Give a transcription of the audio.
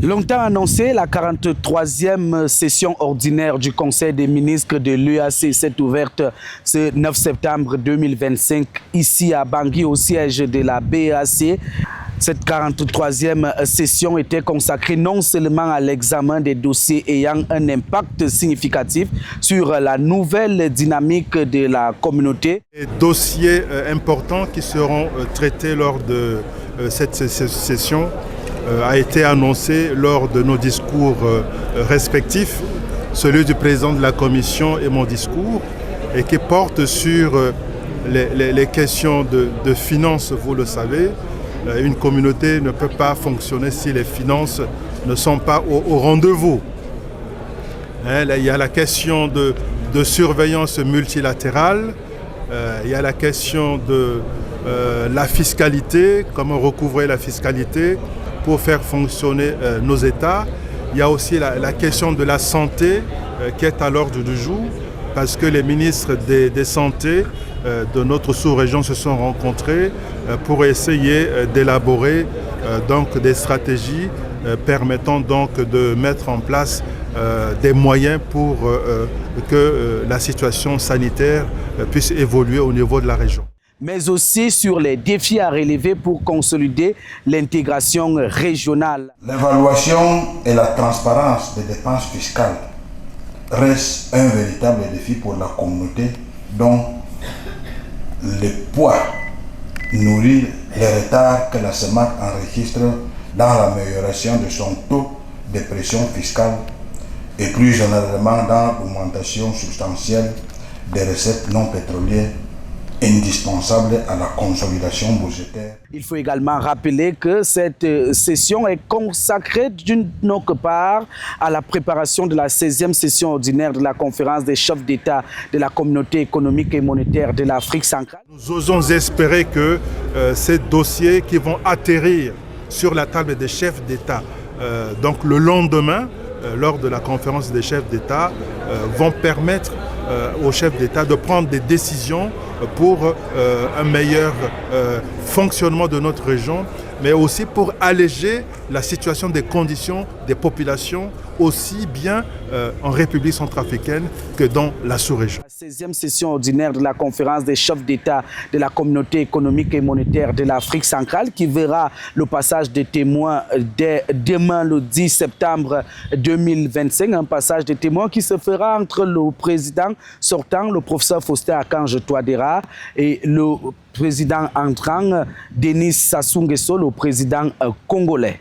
Longtemps annoncée, la 43e session ordinaire du Conseil des ministres de l'UAC s'est ouverte ce 9 septembre 2025 ici à Bangui, au siège de la BAC. Cette 43e session était consacrée non seulement à l'examen des dossiers ayant un impact significatif sur la nouvelle dynamique de la communauté. Les dossiers importants qui seront traités lors de cette session a été annoncé lors de nos discours respectifs, celui du président de la commission et mon discours, et qui porte sur les questions de finances, vous le savez. Une communauté ne peut pas fonctionner si les finances ne sont pas au rendez-vous. Il y a la question de surveillance multilatérale, il y a la question de la fiscalité, comment recouvrer la fiscalité pour faire fonctionner nos États. Il y a aussi la question de la santé qui est à l'ordre du jour, parce que les ministres des santé de notre sous-région se sont rencontrés pour essayer d'élaborer donc des stratégies permettant donc de mettre en place des moyens pour que la situation sanitaire puisse évoluer au niveau de la région. Mais aussi sur les défis à relever pour consolider l'intégration régionale. L'évaluation et la transparence des dépenses fiscales restent un véritable défi pour la communauté dont le poids nourrit les retards que la CEMAC enregistre dans l'amélioration de son taux de pression fiscale et plus généralement dans l'augmentation substantielle des recettes non pétrolières indispensable à la consolidation budgétaire. Il faut également rappeler que cette session est consacrée d'une autre part à la préparation de la 16e session ordinaire de la conférence des chefs d'État de la communauté économique et monétaire de l'Afrique centrale. Nous osons espérer que ces dossiers qui vont atterrir sur la table des chefs d'État, donc le lendemain, lors de la conférence des chefs d'État, vont permettre aux chefs d'État de prendre des décisions pour un meilleur fonctionnement de notre région, mais aussi pour alléger la situation des conditions des populations, aussi bien en République centrafricaine que dans la sous-région. La 16e session ordinaire de la conférence des chefs d'État de la communauté économique et monétaire de l'Afrique centrale qui verra le passage des témoins dès demain le 10 septembre 2025, un passage des témoins qui se fera entre le président sortant, le professeur Faustin Archange Touadéra, et le président entrant, Denis Sassou Nguesso, le président congolais.